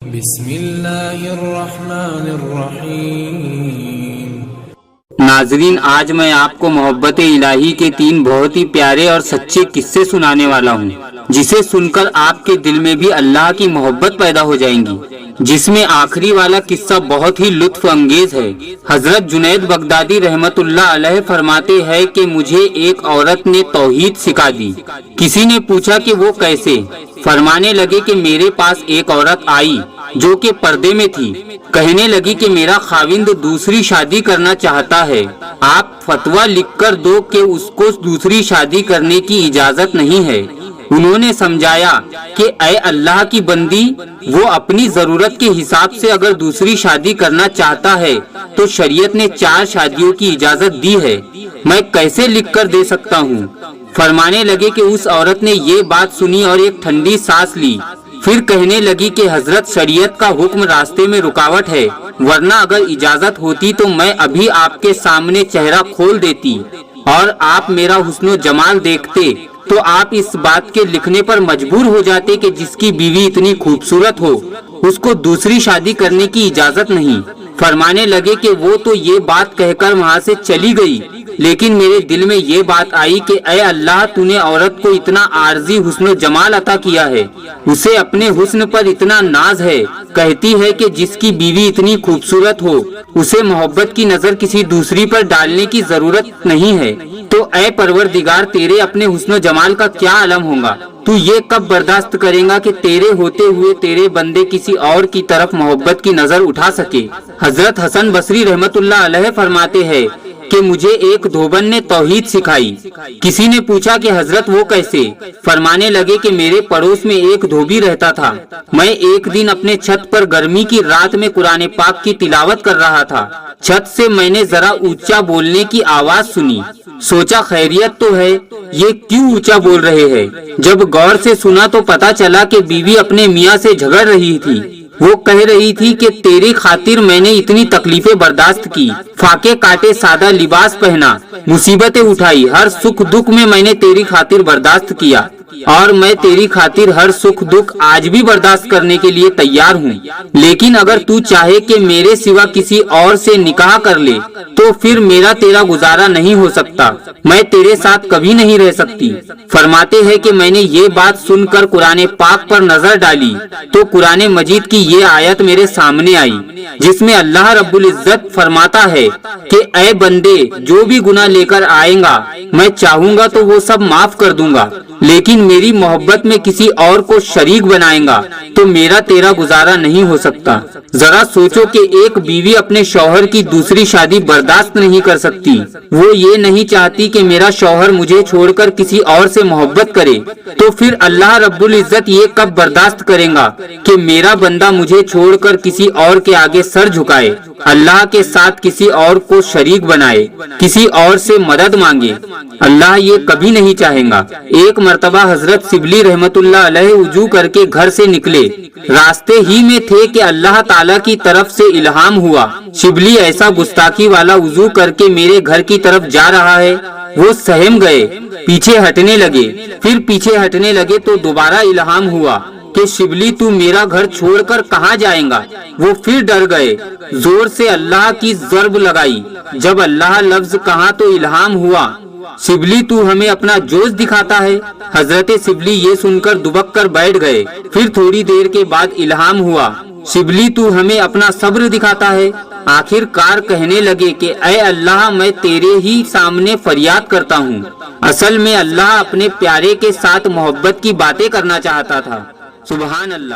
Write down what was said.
بسم اللہ الرحمن الرحیم۔ ناظرین، آج میں آپ کو محبت الہی کے 3 بہت ہی پیارے اور سچے قصے سنانے والا ہوں، جسے سن کر آپ کے دل میں بھی اللہ کی محبت پیدا ہو جائیں گی۔ جس میں آخری والا قصہ بہت ہی لطف انگیز ہے۔ حضرت جنید بغدادی رحمت اللہ علیہ فرماتے ہیں کہ مجھے ایک عورت نے توحید سکھا دی۔ کسی نے پوچھا کہ وہ کیسے؟ فرمانے لگے کہ میرے پاس ایک عورت آئی جو کہ پردے میں تھی۔ کہنے لگی کہ میرا خاوند دوسری شادی کرنا چاہتا ہے، آپ فتویٰ لکھ کر دو کہ اس کو دوسری شادی کرنے کی اجازت نہیں ہے۔ انہوں نے سمجھایا کہ اے اللہ کی بندی، وہ اپنی ضرورت کے حساب سے اگر دوسری شادی کرنا چاہتا ہے تو شریعت نے 4 شادیوں کی اجازت دی ہے، میں کیسے لکھ کر دے سکتا ہوں؟ فرمانے لگے کہ اس عورت نے یہ بات سنی اور ایک ٹھنڈی سانس لی، پھر کہنے لگی کہ حضرت شریعت کا حکم راستے میں رکاوٹ ہے، ورنہ اگر اجازت ہوتی تو میں ابھی آپ کے سامنے چہرہ کھول دیتی اور آپ میرا حسن و جمال دیکھتے تو آپ اس بات کے لکھنے پر مجبور ہو جاتے کہ جس کی بیوی اتنی خوبصورت ہو اس کو دوسری شادی کرنے کی اجازت نہیں۔ فرمانے لگے کہ وہ تو یہ بات کہہ کر وہاں سے چلی گئی، لیکن میرے دل میں یہ بات آئی کہ اے اللہ، تو نے عورت کو اتنا عارضی حسن و جمال عطا کیا ہے، اسے اپنے حسن پر اتنا ناز ہے، کہتی ہے کہ جس کی بیوی اتنی خوبصورت ہو اسے محبت کی نظر کسی دوسری پر ڈالنے کی ضرورت نہیں ہے، تو اے پروردگار، تیرے اپنے حسن و جمال کا کیا عالم ہوگا؟ تو یہ کب برداشت کرے گا کہ تیرے ہوتے ہوئے تیرے بندے کسی اور کی طرف محبت کی نظر اٹھا سکے؟ حضرت حسن بصری رحمت اللہ علیہ فرماتے ہیں کہ مجھے ایک دھوبن نے توحید سکھائی۔ کسی نے پوچھا کہ حضرت وہ کیسے؟ فرمانے لگے کہ میرے پڑوس میں ایک دھوبی رہتا تھا، میں ایک دن اپنے چھت پر گرمی کی رات میں قرآن پاک کی تلاوت کر رہا تھا، چھت سے میں نے ذرا اونچا بولنے کی آواز سنی، سوچا خیریت تو ہے، یہ کیوں اونچا بول رہے ہیں؟ جب غور سے سنا تو پتا چلا کہ بیوی اپنے میاں سے جھگڑ رہی تھی۔ وہ کہہ رہی تھی کہ تیری خاطر میں نے اتنی تکلیفیں برداشت کی، فاقے کاٹے، سادہ لباس پہنا، مصیبتیں اٹھائی، ہر سکھ دکھ میں نے تیری خاطر برداشت کیا، اور میں تیری خاطر ہر سکھ دکھ آج بھی برداشت کرنے کے لیے تیار ہوں، لیکن اگر تو چاہے کہ میرے سوا کسی اور سے نکاح کر لے تو پھر میرا تیرا گزارا نہیں ہو سکتا، میں تیرے ساتھ کبھی نہیں رہ سکتی۔ فرماتے ہیں کہ میں نے یہ بات سن کر قرآن پاک پر نظر ڈالی تو قرآن مجید کی یہ آیت میرے سامنے آئی، جس میں اللہ رب العزت فرماتا ہے کہ اے بندے، جو بھی گناہ لے کر آئیں گا میں چاہوں گا تو وہ سب معاف کر دوں گا، لیکن میری محبت میں کسی اور کو شریک بنائیں گا تو میرا تیرا گزارا نہیں ہو سکتا۔ ذرا سوچو کہ ایک بیوی اپنے شوہر کی دوسری شادی برداشت نہیں کر سکتی، وہ یہ نہیں چاہتی کہ میرا شوہر مجھے چھوڑ کر کسی اور سے محبت کرے، تو پھر اللہ رب العزت یہ کب برداشت کرے گا کہ میرا بندہ مجھے چھوڑ کر کسی اور کے آگے سر جھکائے، اللہ کے ساتھ کسی اور کو شریک بنائے، کسی اور سے مدد مانگے؟ اللہ یہ کبھی نہیں چاہے گا۔ ایک مرتبہ حضرت شبلی رحمت اللہ علیہ وضو کر کے گھر سے نکلے، راستے ہی میں تھے کہ اللہ تعالیٰ کی طرف سے الہام ہوا، شبلی ایسا گستاخی والا وضو کر کے میرے گھر کی طرف جا رہا ہے۔ وہ سہم گئے، پیچھے ہٹنے لگے، پھر پیچھے ہٹنے لگے تو دوبارہ الہام ہوا کہ شبلی تو میرا گھر چھوڑ کر کہاں جائیں گا؟ وہ پھر ڈر گئے، زور سے اللہ کی ضرب لگائی، جب اللہ لفظ کہا تو الہام ہوا، شبلی تو ہمیں اپنا جوش دکھاتا ہے؟ حضرت شبلی یہ سن کر دبک کر بیٹھ گئے۔ پھر تھوڑی دیر کے بعد الہام ہوا، شبلی تو ہمیں اپنا صبر دکھاتا ہے؟ آخر کار کہنے لگے کہ اے اللہ، میں تیرے ہی سامنے فریاد کرتا ہوں۔ اصل میں اللہ اپنے پیارے کے ساتھ محبت کی باتیں کرنا چاہتا تھا۔ سبحان اللہ۔